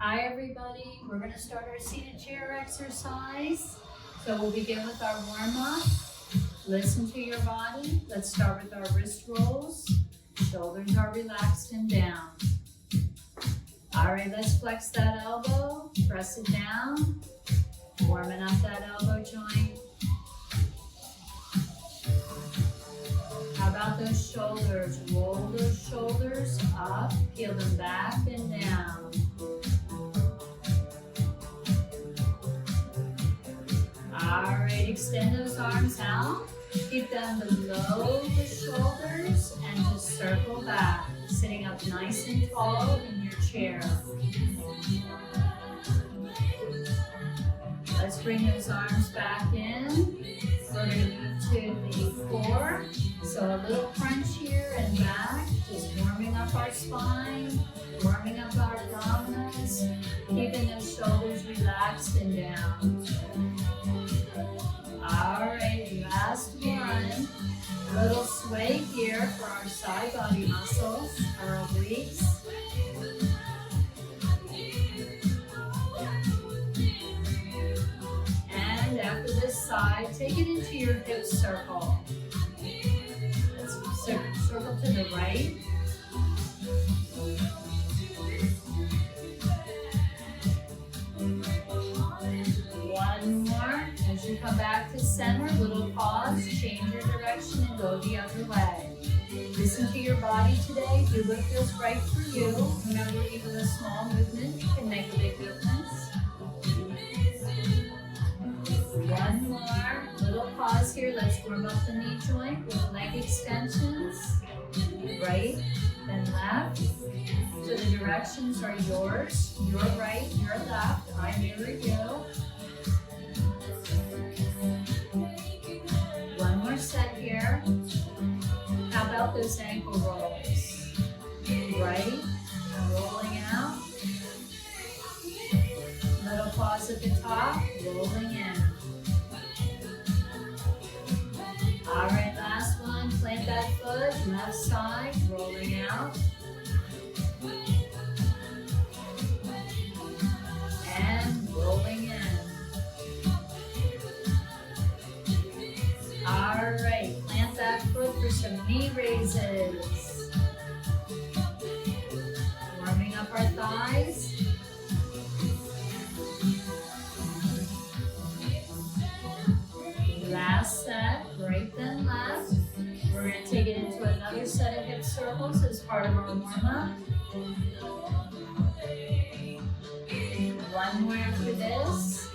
Hi everybody, we're going to start our seated chair exercise. So we'll begin with our warm-up. Listen to your body. Let's start with our wrist rolls. Shoulders are relaxed and down. All right, let's flex that elbow, press it down, warming up that elbow joint. How about those shoulders? Roll those shoulders up, peel them back and down. All right, extend those arms out. Keep them below the shoulders and just circle back, sitting up nice and tall in your chair. Let's bring those arms back in. We're going to move to the floor. So a little crunch here and back, just warming up our spine, warming up our abdominals, keeping those shoulders relaxed and down. All right, last one. A little sway here for our side body muscles, our obliques. And after this side, take it into your hip circle. Let's circle to the right. One more. As you come back to center, little pause, change your direction and go the other way. Listen to your body today. Do what feels right for you. Remember, even a small movement can make a big difference. One more. Little pause here. Let's warm up the knee joint with leg extensions. Right and left. So the directions are yours. Your right, your left. I mirror you. One more set here. How about those ankle rolls? Right and rolling out. Little pause at the top, rolling in. All right, last one. Plant that foot, left side, rolling out. And rolling in. All right, plant that foot for some knee raises. Warming up our thighs. Last set, right then left. We're going to take it into another set of hip circles as part of our warm-up. One more after this.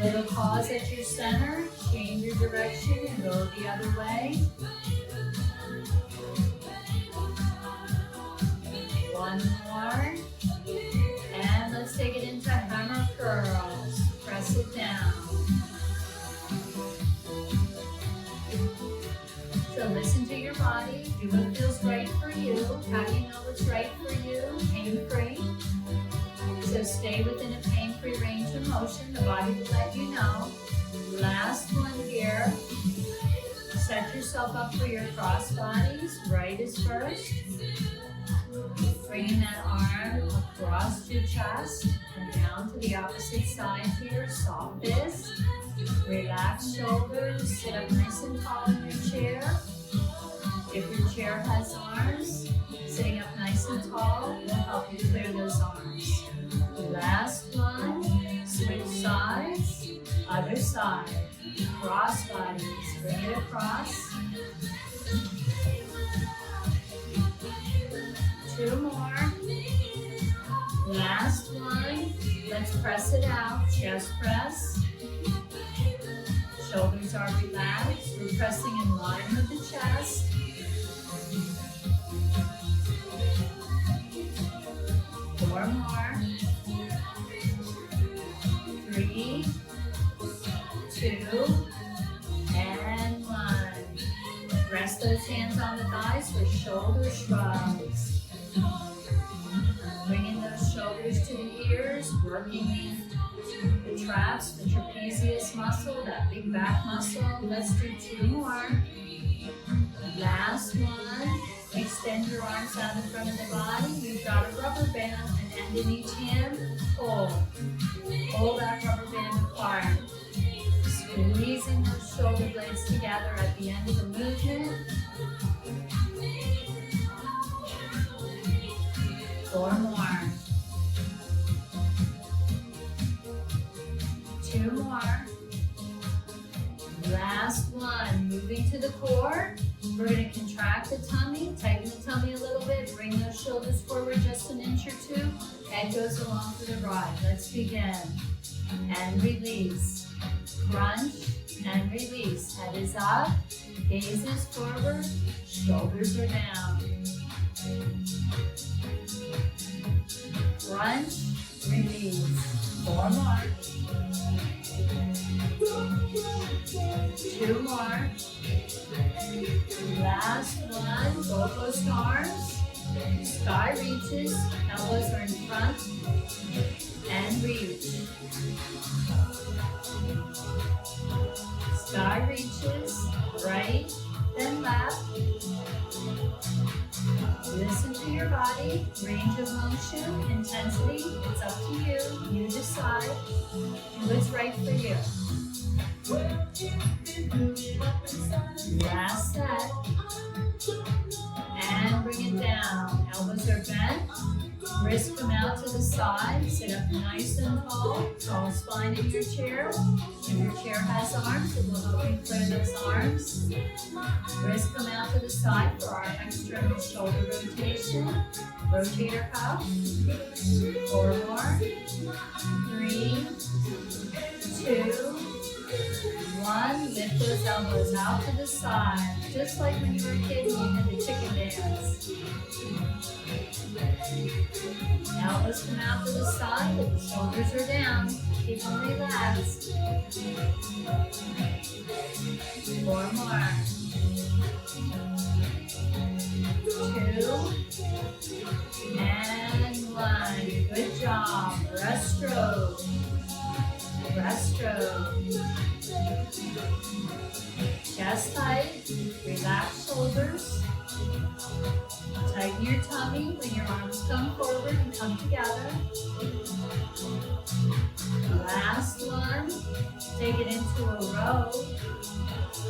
Little pause at your center, change your direction and go the other way. One more. And let's take it into hammer curls. Press it down. So listen to your body, do what feels right for you. How do you know what's right for you? Pain-free. So stay within a pain-free range of motion. The body will let you know. Last one here. Set yourself up for your cross bodies. Right is first. Bringing that arm across your chest and down to the opposite side here. Soft fist. Relax shoulders. Sit up nice and tall in your chair. If your chair has arms, sitting up nice and tall will help you clear those arms. Last one, switch sides, other side, cross bodies, bring it across. Two more. Last one, let's press it out, chest press. Shoulders are relaxed, we're pressing in line with the chest. Four more. 3, 2, and 1. Rest those hands on the thighs for shoulder shrugs. Bringing those shoulders to the ears, working the traps, the trapezius muscle, that big back muscle. Let's do 2 more. Last one. Extend your arms out in front of the body. You've got a rubber band, an end in each hand. Pull. Pull that rubber band apart. Squeezing those shoulder blades together at the end of the movement. 4 more. 2 more. Last one. Moving to the core. We're going to contract the tummy, tighten the tummy a little bit, bring those shoulders forward just an inch or two. Head goes along for the ride. Let's begin. And release. Crunch and release. Head is up, gaze is forward, shoulders are down. Crunch, release. 4 more. 2 more. Last one, both those arms, sky reaches, elbows are in front, and reach. Sky reaches, right, then left. Listen to your body, range of motion, intensity, it's up to you, you decide, do what's right for you. Last set. And bring it down. Elbows are bent. Wrists come out to the side. Sit up nice and tall. Tall spine in your chair. If your chair has arms, it will help you clear those arms. Wrists come out to the side for our external shoulder rotation. Rotator cuff. 4 more. 3, 2, 1, lift those elbows out to the side, just like when you were a kid and you did the chicken dance. Elbows come out to the side, but the shoulders are down. Keep them relaxed. 4 more. 2, and 1. Good job. Breaststroke. Breaststroke. Chest tight, relax shoulders. Tighten your tummy when your arms come forward and come together. Last one, take it into a row.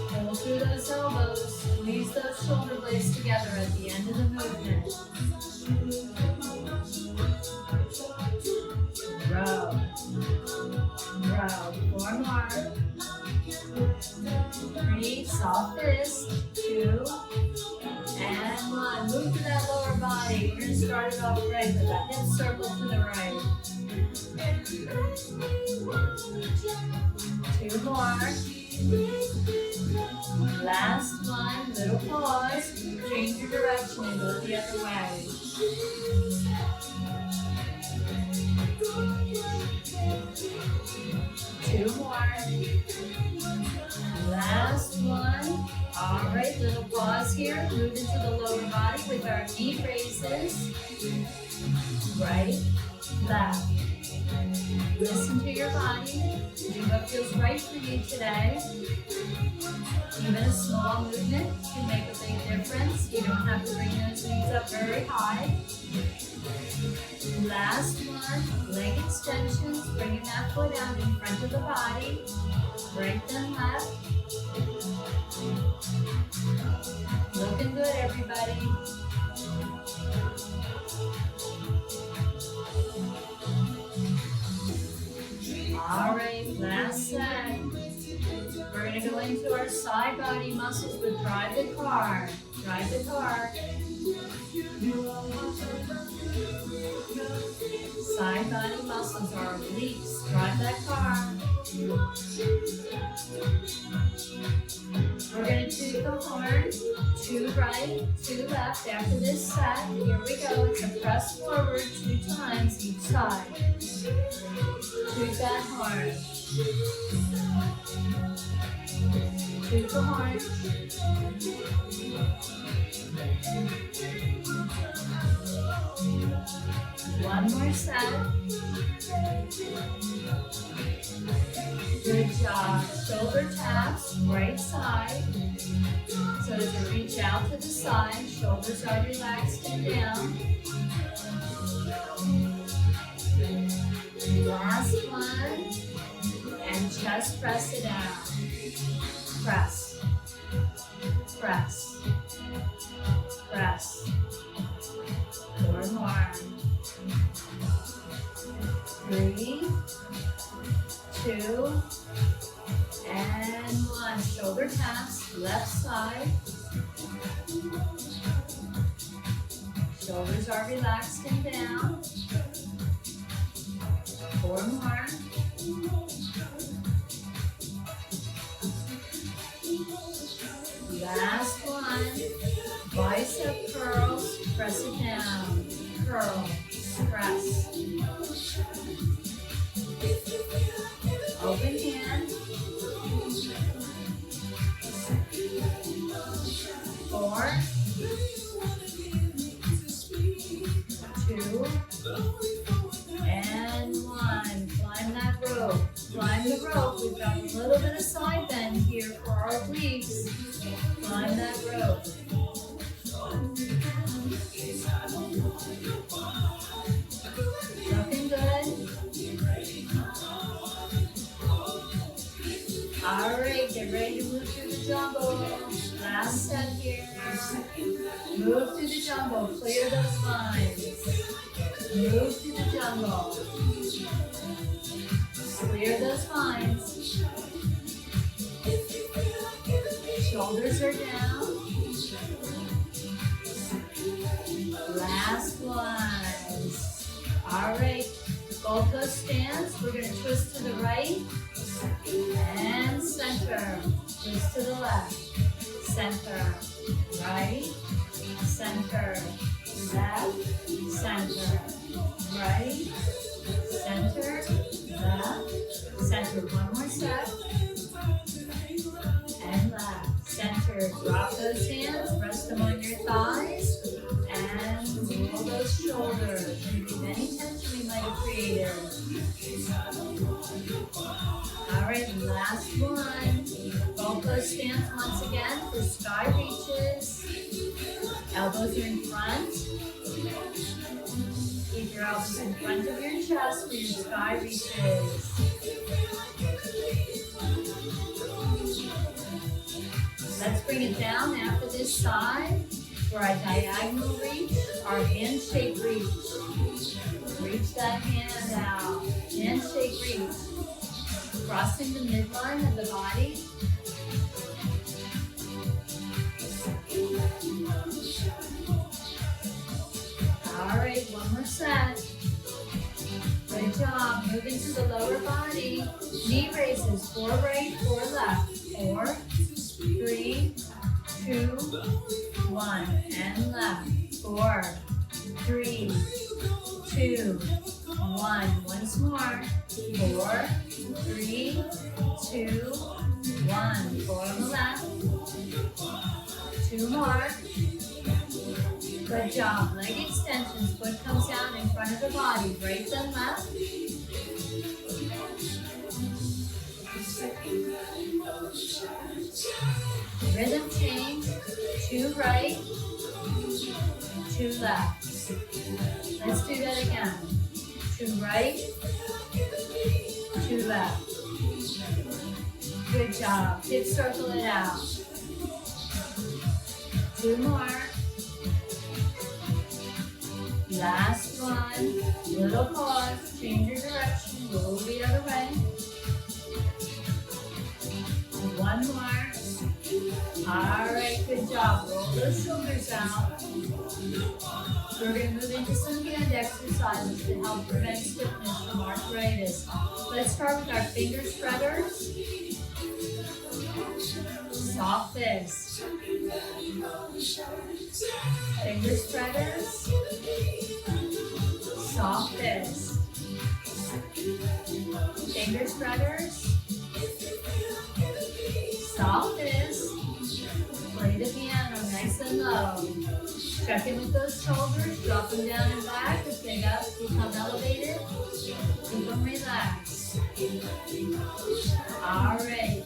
Pull through those elbows, squeeze those shoulder blades together at the end of the movement. Row. Row. 4 more. 3, soft fist. 2, and 1. Move to that lower body. We're going to start it off right with that hip circle to the right. 2 more. Last one. Little pause. Change your direction and go the other way. 2 more. Last one. All right, little pause here. Move into the lower body with our knee raises. Right, left. Listen to your body. Do what feels right for you today. Even a small movement can make a big difference. You don't have to bring those knees up very high. Last one, leg extensions, bringing that foot out in front of the body, right then left. Looking good, everybody. All right, last set. We're going to go into our side body muscles with drive the car. Drive the car. Side body muscles are obliques. Drive that car. We're going to toot the horn. 2 right, 2 left. After this set, here we go. It's a press forward 2 times each side. Toot that horn. 2 super hard. One more set. Good job. Shoulder taps, right side. So as you reach out to the side, shoulders are relaxed and down. Last one. And just press it out. Press. Press. Press. 4 more. 3, 2, and 1. Shoulder taps, left side. Shoulders are relaxed and down. 4 more. Last one. Bicep curls, press it down. Curl, press. Open hand. 4, 2, and 1. Climb that rope. Climb the rope. We've got a little bit of side bend here for our obliques. Climb that rope. Looking good. All right, get ready to move through the jungle. Last set here. Move through the jungle. Clear those lines. Move through the jungle. Clear those lines. Shoulders are down. Last one. All right, both those stance. We're going to twist to the right and center. Twist to the left. Center. Right. Center. Left. Center. Right. Center. Left. Center. One more step. And left. Center. Drop those hands. Rest them on your thighs. And roll those shoulders. Remove any tension we might have created. All right, last one. Both those stance once again for sky reaches. Elbows are in front. Keep your elbows in front of your chest for your sky reaches. Let's bring it down after this side for our diagonal reach, our handshake reach. Reach that hand out. Handshake reach. Crossing the midline of the body. All right, one more set. Good job. Move into the lower body. Knee raises. 4 right, 4 left. 4, 3, 2, 1. And left. 4, 3, 2, 1. Once more. 4, 3, 2, 1. 4 on the left. 2 more. Good job. Leg extensions. Foot comes down in front of the body. Right then left. Rhythm change. 2 right. 2 left. Let's do that again. 2 right. 2 left. Good job. Hip circle it out. 2 more. Last one. Little pause. Change your direction. Roll the other way. 1 more. All right, good job. Roll those shoulders out. We're going to move into some hand exercises to help prevent stiffness from arthritis. Let's start with our finger spreaders. Soft fist. Finger spreaders. Soft fist. Finger spreaders. Soft fist. nice and low. Check in with those shoulders, drop them down and back. If they become elevated, keep them relaxed. All right.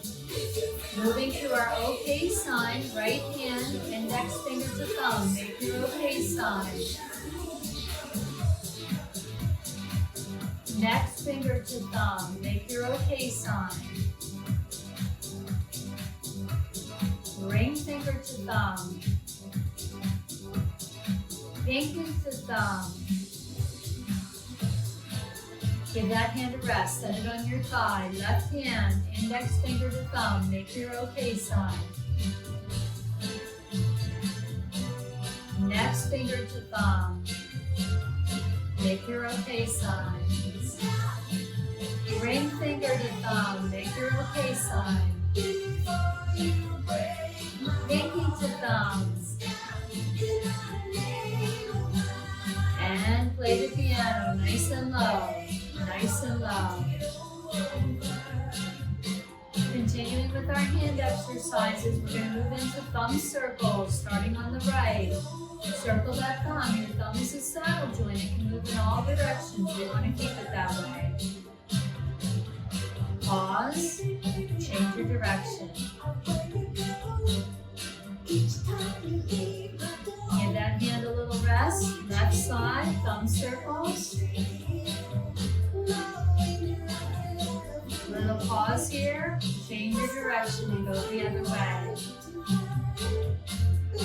Moving to our OK sign, right hand, index finger to thumb. Make your OK sign. Next finger to thumb. Make your OK sign. Ring finger to thumb. Pinky to thumb. Give that hand a rest. Set it on your thigh. Left hand, index finger to thumb. Make your OK sign. Next finger to thumb. Make your OK sign. Ring finger to thumb. Make your OK sign. Pinky to thumb. And play the piano nice and low. Nice and low. Continuing with our hand exercises, we're going to move into thumb circles, starting on the right. Circle that thumb. Your thumb is a saddle joint. It can move in all directions. We want to keep it that way. Pause. Change your direction. Give that hand a little rest. Left side, thumb circles. Little pause here. Change your direction and go the other way.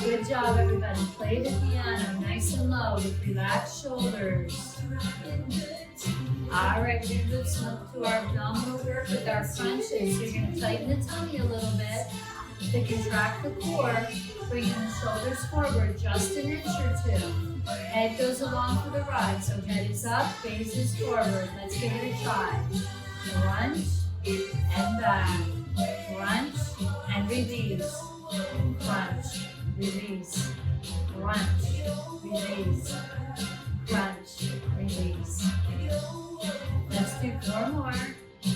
Good job, everybody. Play the piano nice and low with relaxed shoulders. All right, we're going to move to our abdominal work with our crunches. So you're going to tighten the tummy a little bit to contract the core, bringing the shoulders forward just an inch or two. Head goes along for the ride, so head is up, gaze is forward. Let's give it a try. Crunch and back. Crunch and release. Crunch, release. Crunch, release. Crunch, release. Let's do 4 more. 2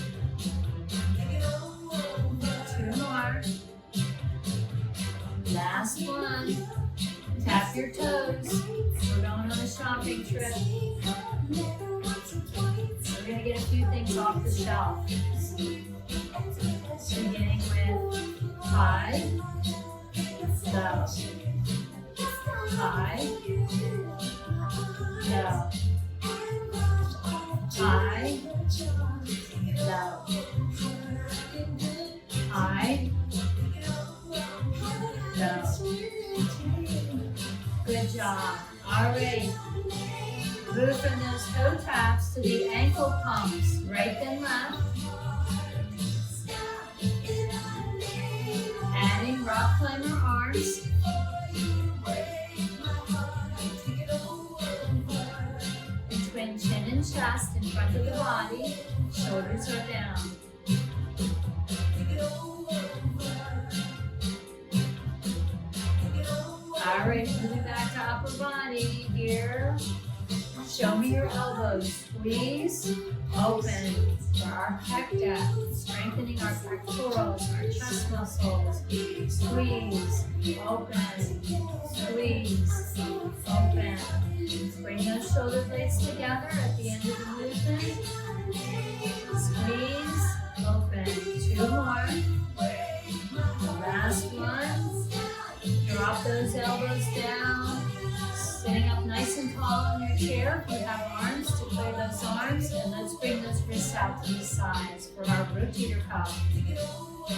more. Last one. Tap your toes. We're going on a shopping trip. We're going to get a few things off the shelf. Beginning with high, low, high, low, high, low, high, low. Good job. All right. Move from those toe taps to the ankle pumps, right and left. Adding rock climber arms. Between chin and chest in front of the body. Shoulders are down. All right, moving back to upper body here. Show me your elbows. Squeeze, open for our pec deck. Strengthening our pectorals, our chest muscles. Squeeze, open, squeeze, open. Bring those shoulder blades together at the end of the movement. Squeeze, open. 2 more. Last one. Drop those elbows down. Sitting up nice and tall on your chair. If you have arms, to play those arms. And let's bring those wrists out to the sides for our rotator cuff.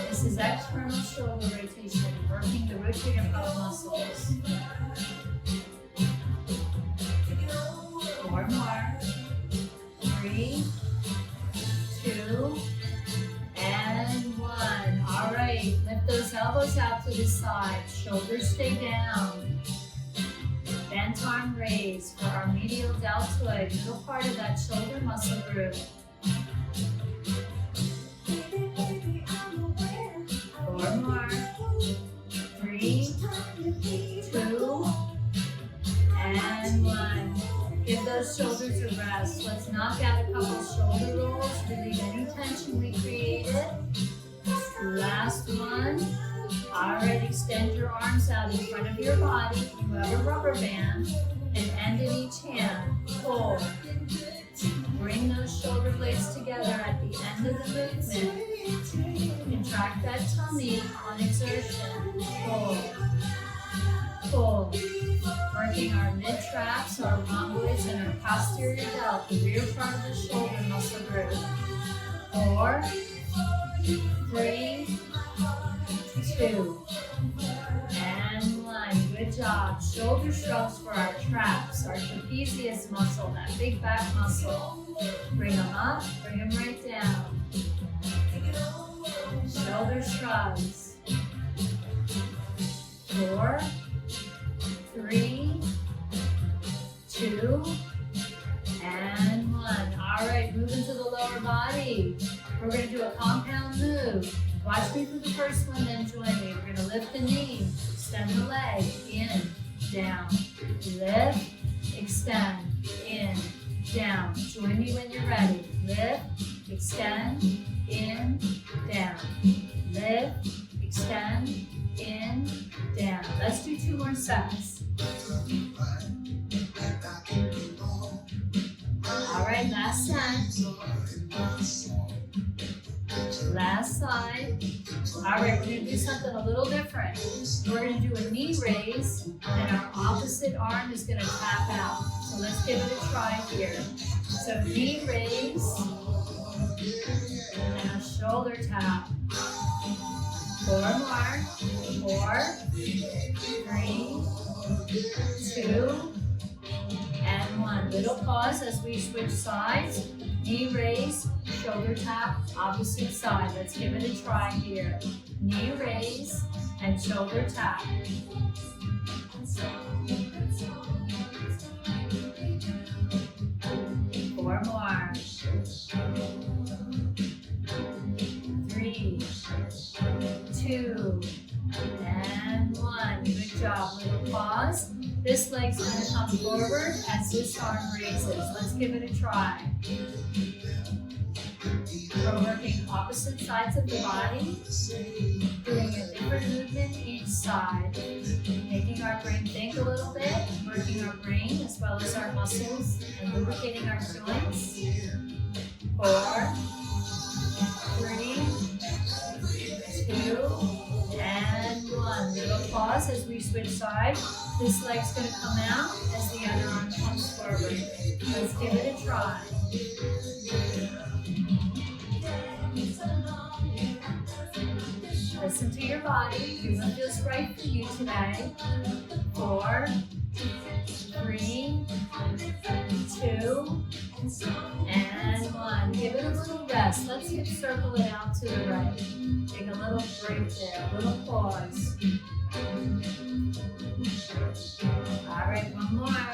This is external shoulder rotation, working the rotator cuff muscles. 4 more. 3, 2, and 1. All right, lift those elbows out to the side. Shoulders stay down. Bent arm raise for our medial deltoid, middle part of that shoulder muscle group. 4 more. 3, 2, and 1. Give those shoulders a rest. Let's knock out a couple shoulder rolls. Relieve any tension we created. Last one. All right, extend your arms out in front of your body. You have a rubber band, and end in each hand. Pull. Bring those shoulder blades together at the end of the movement. Contract that tummy on exertion. Pull. Pull. Working our mid-traps, our rhomboids, and our posterior delt, the rear part of the shoulder muscle group. 4, 3, 2, and 1. Good job. Shoulder shrugs for our traps, our trapezius muscle, that big back muscle. Bring them up, bring them right down. Shoulder shrugs. 4, 3, 2, and 1. All right, move into the lower body. We're going to do a compound move. Watch me for the first one, then join me. We're going to lift the knee, extend the leg, in, down. Lift, extend, in, down. Join me when you're ready. Lift, extend, in, down. Lift, extend, in, down. Let's do 2 more sets. All right, last set. Last side. All right, we're going to do something a little different. We're going to do a knee raise, and our opposite arm is going to tap out. So let's give it a try here. So knee raise, and a shoulder tap. 4 more. 4, 3, 2, and 1. Little pause as we switch sides. Knee raise, shoulder tap, opposite side. Let's give it a try here. Knee raise and shoulder tap. 4 more. 3, 2, and 1. Good job. Little pause. This leg's going to come forward as this arm raises. Let's give it a try. We're working opposite sides of the body, doing a different movement each side, making our brain think a little bit, working our brain as well as our muscles, and lubricating our joints. 4, 3, 2, and 1. Little pause as we switch sides. This leg's going to come out as the other arm comes forward. Let's give it a try. Listen to your body. Do what feels right for you today. 4, 3, 2, and 1. Give it a little rest. Let's circle it out to the right. Take a little break there, a little pause. All right, 1 more.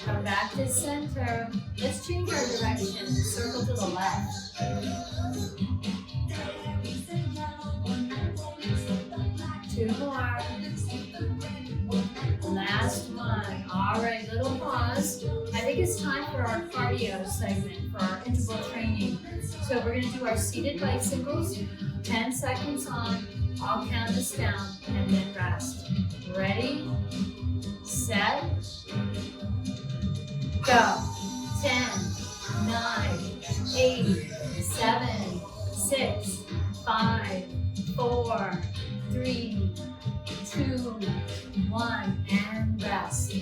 Come back to center. Let's change our direction. Circle to the left. 2 more. Last one. All right, little pause. I think it's time for our cardio segment, for our interval training. So we're going to do our seated bicycles, 10 seconds on. I'll count us down and then rest. Ready, set, go. 10, 9, 8, 7, 6, 5, 4, 3, 2, 1, and rest.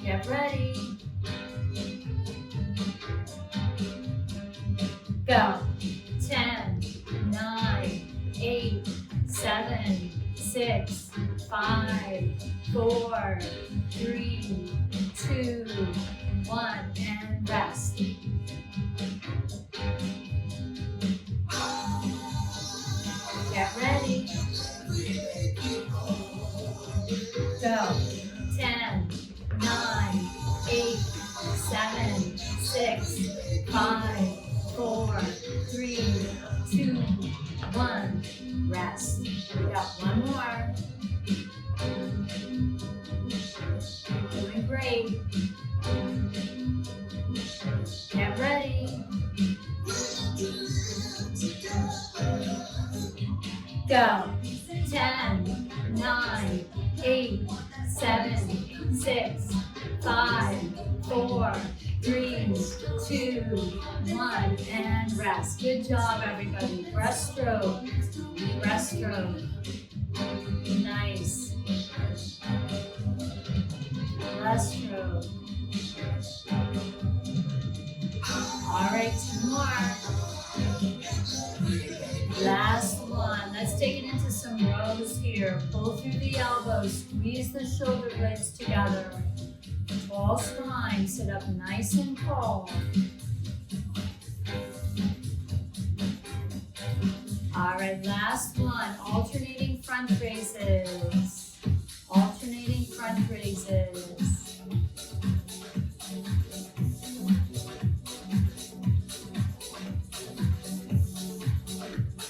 Get ready. Go. 10, 9, 8, 7, 6, 5, 4, 3, 2, 1, and rest. Get ready. Go. 10, 9, 8, 7, 6, 5, 4, 3, 2, 1. Rest. We got 1 more. Doing great. Get ready. Go. 10, 9, 8, 7, 6, 5, 4, 3, 2, 1, and rest. Good job, everybody. Breaststroke. Breaststroke. Nice. Breaststroke. All right, 2 more. Last one. Let's take it into some rows here. Pull through the elbows. Squeeze the shoulder blades together. Tall spine. Sit up nice and tall. All right, last one. Alternating front raises. Alternating front raises.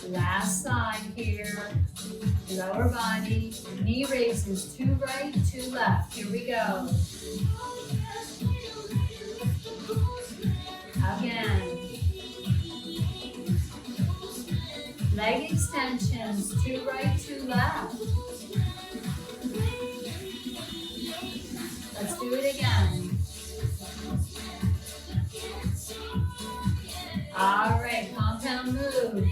Last side here, lower body, knee raises, 2 right, 2 left. Here we go. Again. Leg extensions, 2 right, 2 left. Let's do it again. All right, compound move.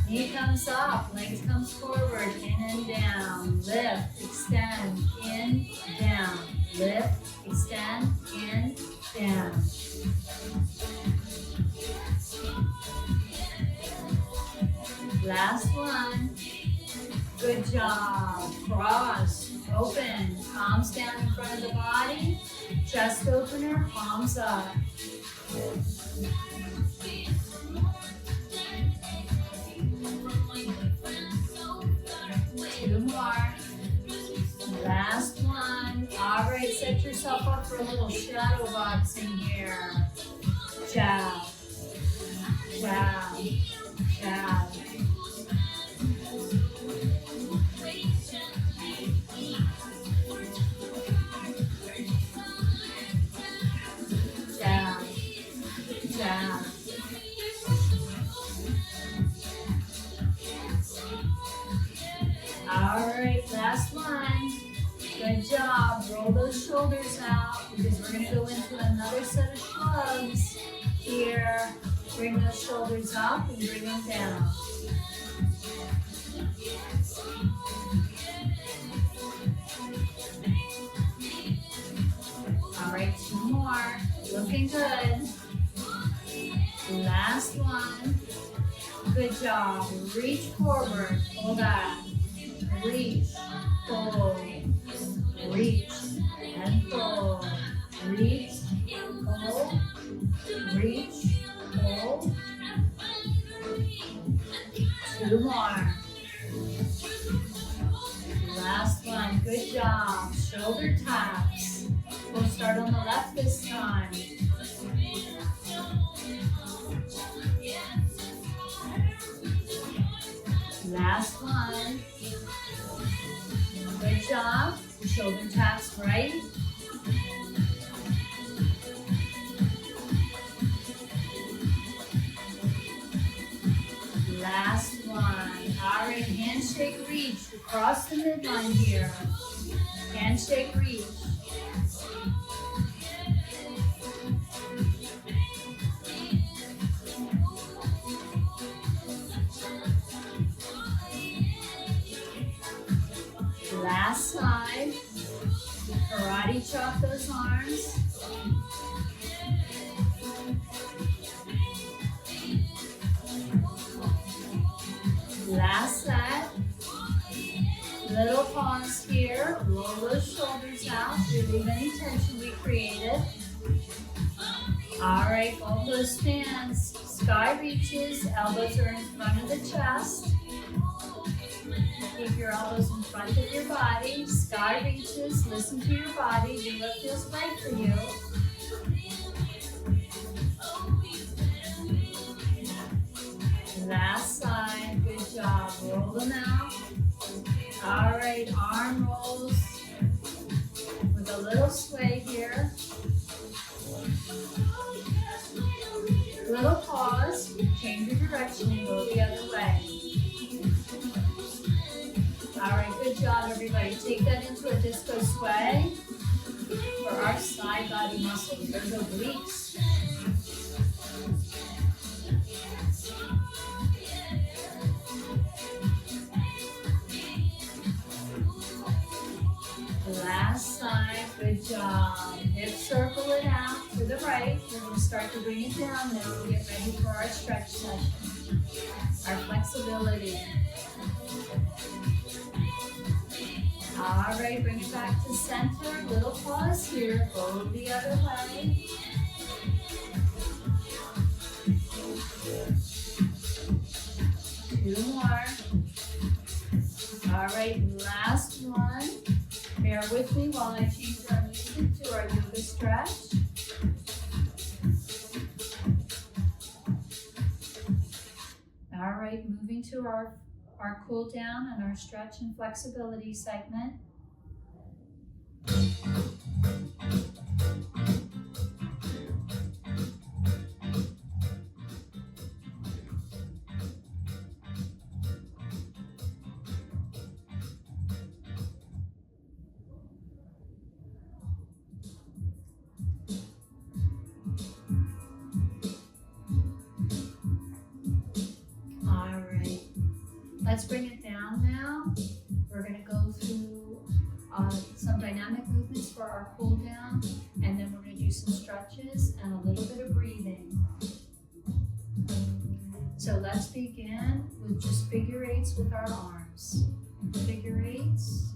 Knee comes up, legs comes forward, in and down. Lift, extend, in, down. Lift, extend, in, down. Last one. Good job. Cross, open, palms down in front of the body. Chest opener, palms up. 2 more. Last one. All right, set yourself up for a little shadow boxing here. Jab, jab, jab. Jab, jab. All right, last one. Good job. Roll those shoulders out because we're going to go into another set of shrugs here. Bring those shoulders up and bring them down. All right, 2 more. Looking good. Last one. Good job. Reach forward. Pull back. Reach, pull, reach, and pull. Reach, pull, reach, pull. 2 more. Last one. Good job. Shoulder taps. We'll start on the left this time. Last one. Good job. Shoulder taps right. Last one. All right, handshake reach across the midline here. Handshake reach. Last side. Karate chop those arms. Last set. Little pause here. Roll those shoulders out. Relieve any tension we created. All right, both those stands. Sky reaches. Elbows are in front of the chest. Keep your elbows in front of your body. Sky reaches. Listen to your body. Do what feels right for you. Last side. Good job. Roll them out. All right. Arm rolls with a little sway here. Little pause. Change your direction and go the other way. So sway for our side body muscles, those obliques. Last side, good job. Hip circle it out to the right. We're going to start to bring it down now. We'll get ready for our stretch session, our flexibility. All right, bring it back to center. Little pause here. Go the other way. Two more. All right, last one. Bear with me while I change our music to our yoga stretch. All right, moving to our cool down and our stretch and flexibility segment. Let's bring it down now. We're going to go through some dynamic movements for our cool down, and then we're going to do some stretches and a little bit of breathing. So let's begin with just figure eights with our arms. Figure eights.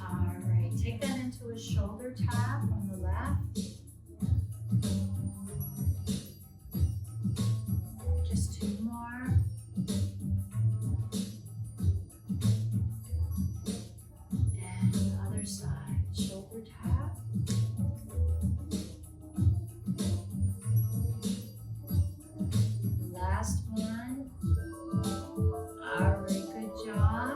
All right, take that into a shoulder tap on the left. Just two more. And the other side, shoulder tap. Last one. All right, good job.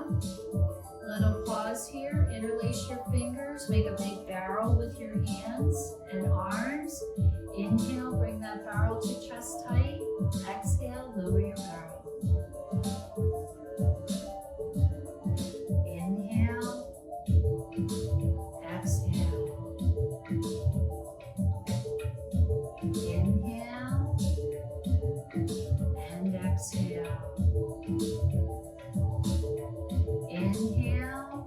Little pause here. Interlace your fingers. Make a big barrel with your hands and arms. Inhale, bring that barrel to chest height. Exhale, lower your barrel. Inhale. Exhale. Inhale. And exhale. Inhale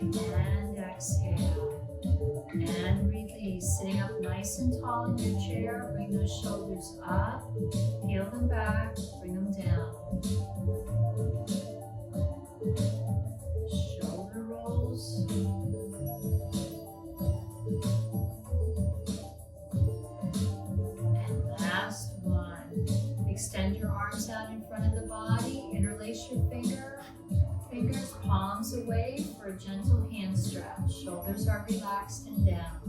and exhale and release. Sitting up nice and tall in your chair, bring those shoulders up, peel them back, bring them down. Shoulder rolls. And last one. Extend your arms out in front of the body, interlace your fingers, palms away for a gentle hand stretch. Shoulders are relaxed and down.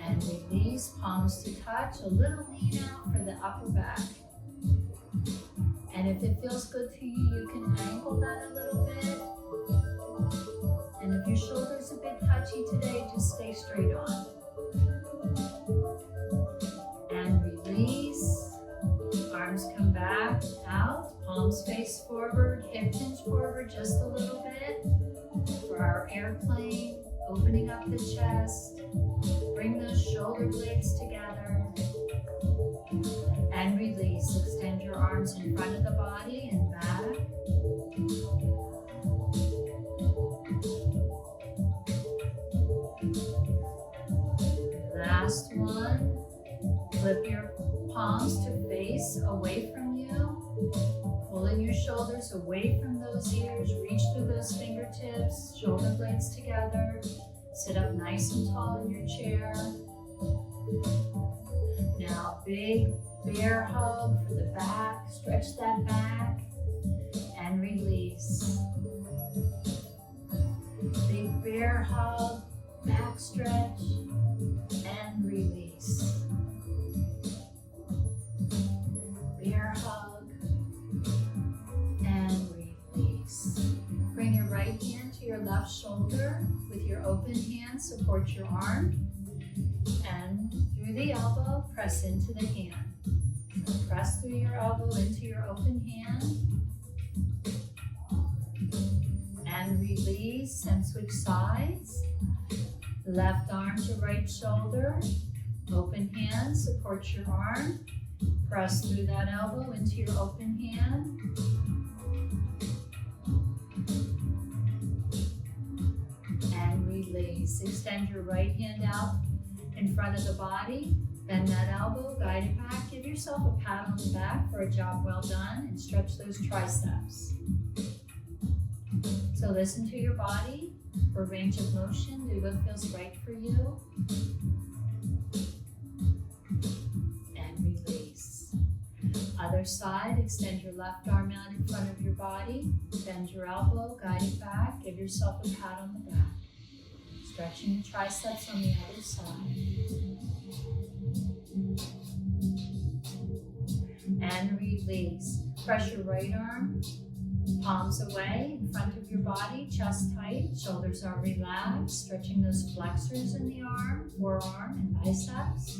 And release, palms to touch, a little lean out for the upper back. And if it feels good to you, you can angle that a little bit. And if your shoulder's a bit touchy today, just stay straight on. And release. Arms come back, out, palms face forward, hip hinge forward just a little bit. For our airplane, opening up the chest, bring those shoulder blades together. And release, extend your arms in front of the body and back. Last one, flip your palms to face away from you, pulling your shoulders away from those ears, reach through those fingertips, shoulder blades together, sit up nice and tall in your chair. Now big bear hug for the back, stretch that back and release. Big bear hug, back stretch and release. Bear hug and release. Bring your right hand to your left shoulder. With your open hand, support your arm. the elbow, press into the hand. Press through your elbow into your open hand. And release and switch sides. Left arm to right shoulder. Open hand, support your arm. Press through that elbow into your open hand. And release. Extend your right hand out in front of the body. Bend that elbow, guide it back. Give yourself a pat on the back for a job well done and stretch those triceps. So listen to your body for range of motion. Do what feels right for you. And release. Other side, extend your left arm out in front of your body. Bend your elbow, guide it back. Give yourself a pat on the back. Stretching the triceps on the other side. And release. Press your right arm, palms away in front of your body, chest tight, shoulders are relaxed, stretching those flexors in the arm, forearm, and biceps.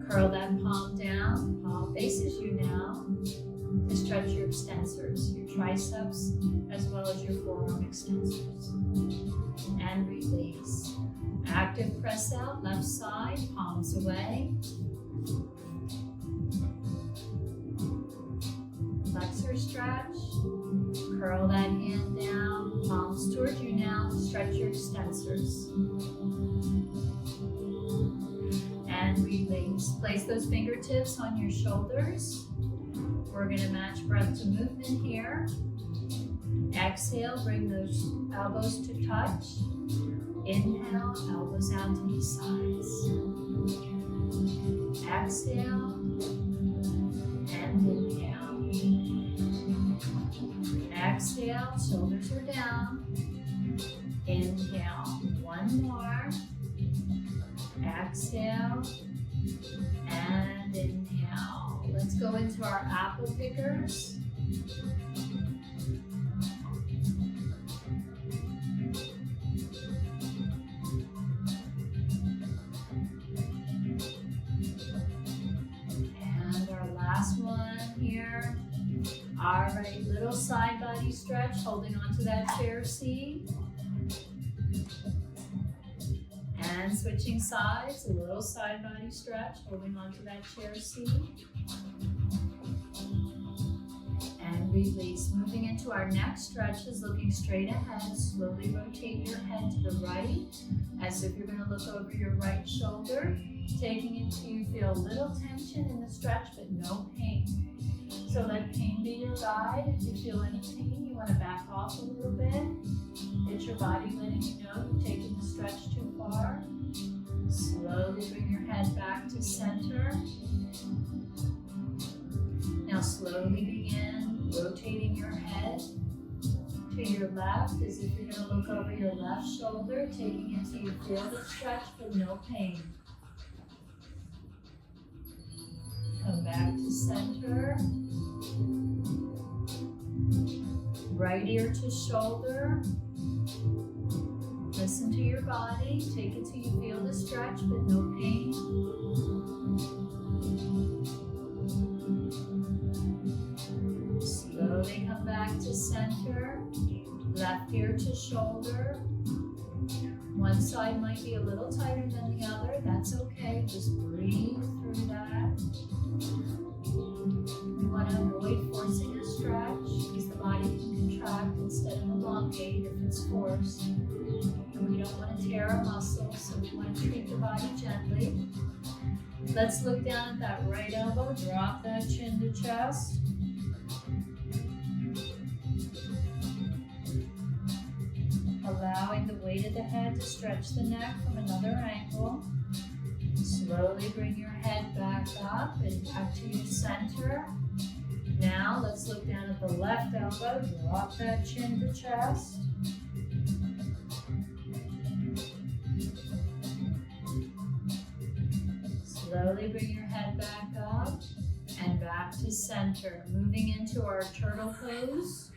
Curl that palm down, palm faces you now to stretch your extensors, your triceps, as well as your forearm extensors. And release. Active press out, left side, palms away. Flexor stretch. Curl that hand down, palms towards you now, stretch your extensors. And release. Place those fingertips on your shoulders. We're going to match breath to movement here. Exhale, bring those elbows to touch. Inhale, elbows out to the sides. Exhale, and inhale. Exhale, shoulders are down. Inhale, one more. Exhale, and inhale. Let's go into our apple pickers. All right, little side body stretch, holding onto that chair seat. And switching sides, a little side body stretch, holding onto that chair seat. And release. Moving into our next stretches, looking straight ahead. Slowly rotate your head to the right, as if you're going to look over your right shoulder, taking it till you feel a little tension in the stretch, but no pain. So let pain be your guide. If you feel any pain, you want to back off a little bit. It's your body letting you know you're taking the stretch too far. Slowly bring your head back to center. Now slowly begin rotating your head to your left, as if you're going to look over your left shoulder, taking it till you feel the stretch but no pain. Come back to center. Right ear to shoulder. Listen to your body. Take it till you feel the stretch but no pain. Slowly come back to center. Left ear to shoulder. One side might be a little tighter than the other. That's okay. Just breathe through that. We want to avoid forcing a stretch because the body can contract instead of elongate if it's forced. And we don't want to tear a muscle, so we want to treat the body gently. Let's look down at that right elbow. Drop that chin to chest. Allowing the weight of the head to stretch the neck from another angle. Slowly bring your head back up and back to your center. Now let's look down at the left elbow. Drop that chin to chest. Slowly bring your head back up and back to center. Moving into our turtle pose.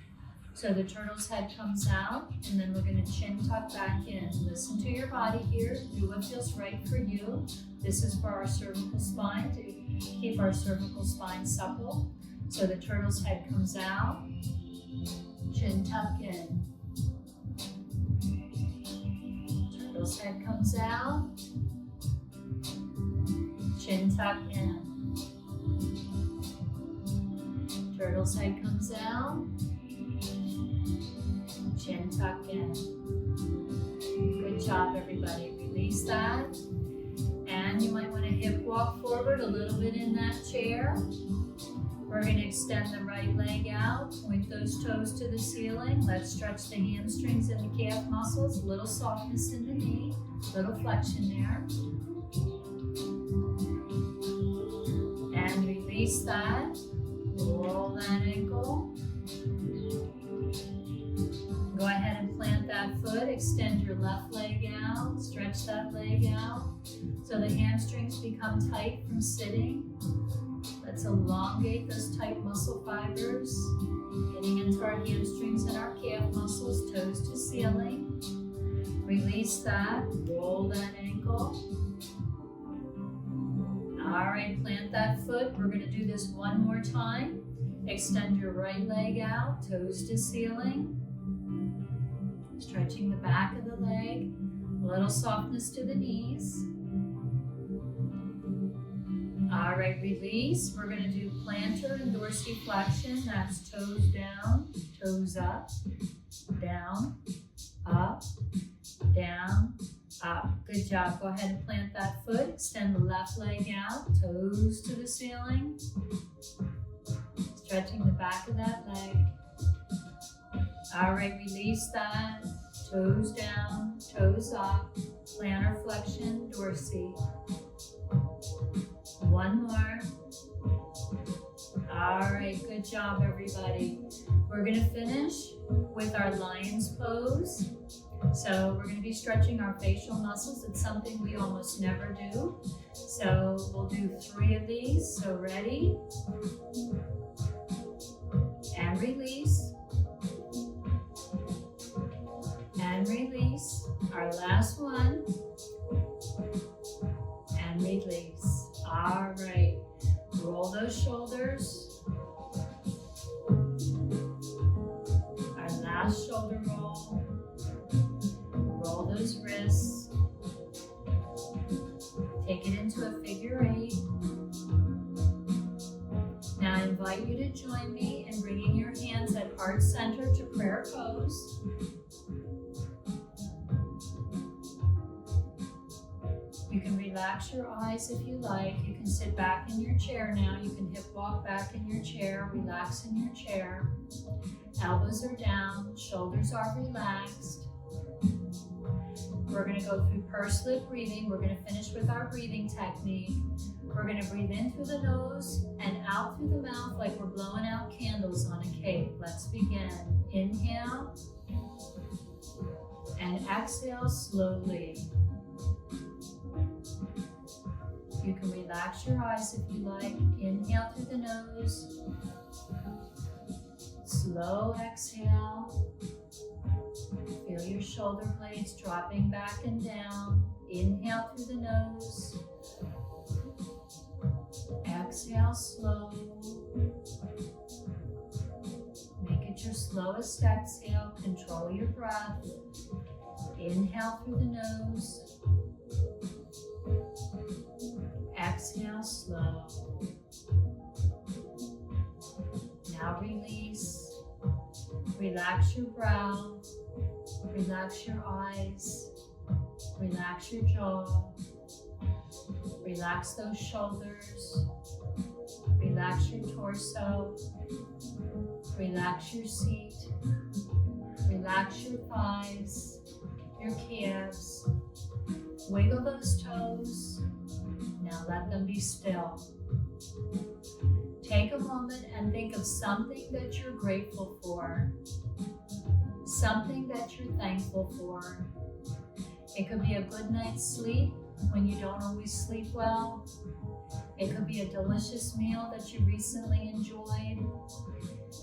So the turtle's head comes out, and then we're going to chin tuck back in. Listen to your body here. Do what feels right for you. This is for our cervical spine, to keep our cervical spine supple. So the turtle's head comes out, chin tuck in. Turtle's head comes out, chin tuck in. Turtle's head comes out, chin tuck in. Good job, everybody. Release that. And you might want to hip walk forward a little bit in that chair. We're going to extend the right leg out, point those toes to the ceiling. Let's stretch the hamstrings and the calf muscles. A little softness in the knee, little flexion there. And release that. Roll that ankle. Go ahead and plant that foot. Extend your left leg out. Stretch that leg out so the hamstrings become tight from sitting. Let's elongate those tight muscle fibers, getting into our hamstrings and our calf muscles, toes to ceiling. Release that. Roll that ankle. All right, plant that foot. We're going to do this one more time. Extend your right leg out, toes to ceiling. Stretching the back of the leg. A little softness to the knees. All right, release. We're going to do plantar and dorsiflexion. That's toes down, toes up, down, up, down, up. Good job. Go ahead and plant that foot. Extend the left leg out, toes to the ceiling. Stretching the back of that leg. All right, release that. Toes down, toes up, plantar flexion, dorsi. One more. All right, good job, everybody. We're going to finish with our lion's pose. So we're going to be stretching our facial muscles. It's something we almost never do. So we'll do 3 of these. So ready? And release. And release. Our last one. And release. All right. Roll those shoulders. Our last shoulder roll. Roll those wrists. Take it into a figure 8. Now I invite you to join me in bringing your hands at heart center to prayer pose. You can relax your eyes if you like. You can sit back in your chair now. You can hip walk back in your chair, relax in your chair. Elbows are down, shoulders are relaxed. We're going to go through pursed lip breathing. We're going to finish with our breathing technique. We're going to breathe in through the nose and out through the mouth like we're blowing out candles on a cake. Let's begin. Inhale and exhale slowly. You can relax your eyes if you like. Inhale through the nose. Slow exhale. Feel your shoulder blades dropping back and down. Inhale through the nose. Exhale slow. Make it your slowest exhale. Control your breath. Inhale through the nose. Exhale slow. Now release. Relax your brow. Relax your eyes. Relax your jaw. Relax those shoulders. Relax your torso. Relax your seat. Relax your thighs, your calves. Wiggle those toes. Now let them be still. Take a moment and think of something that you're grateful for. Something that you're thankful for. It could be a good night's sleep when you don't always sleep well. It could be a delicious meal that you recently enjoyed.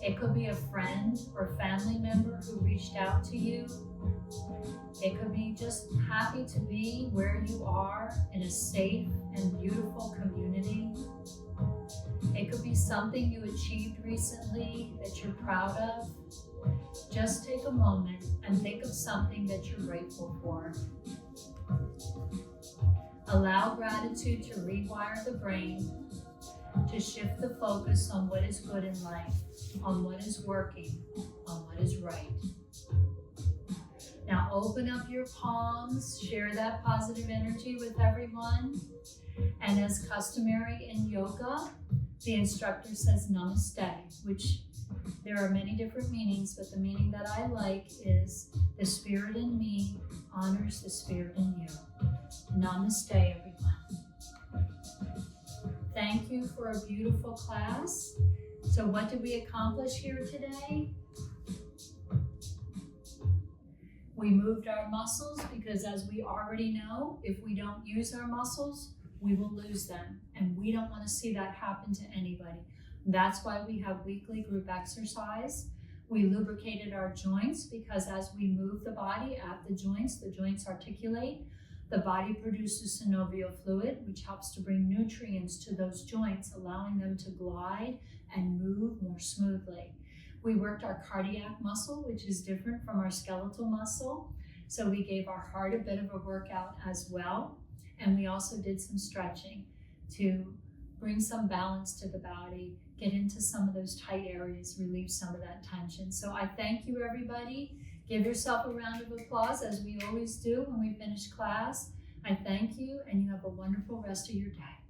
It could be a friend or family member who reached out to you. It could be just happy to be where you are in a safe and beautiful community. It could be something you achieved recently that you're proud of. Just take a moment and think of something that you're grateful for. Allow gratitude to rewire the brain, to shift the focus on what is good in life, on what is working, on what is right. Now open up your palms, share that positive energy with everyone. And as customary in yoga, the instructor says namaste, which there are many different meanings, but the meaning that I like is the spirit in me honors the spirit in you. Namaste, everyone. Thank you for a beautiful class. So what did we accomplish here today? We moved our muscles because, as we already know, if we don't use our muscles, we will lose them. And we don't want to see that happen to anybody. That's why we have weekly group exercise. We lubricated our joints because as we move the body at the joints articulate. The body produces synovial fluid, which helps to bring nutrients to those joints, allowing them to glide and move more smoothly. We worked our cardiac muscle, which is different from our skeletal muscle. So we gave our heart a bit of a workout as well. And we also did some stretching to bring some balance to the body, get into some of those tight areas, relieve some of that tension. So I thank you, everybody. Give yourself a round of applause, as we always do when we finish class. I thank you, and you have a wonderful rest of your day.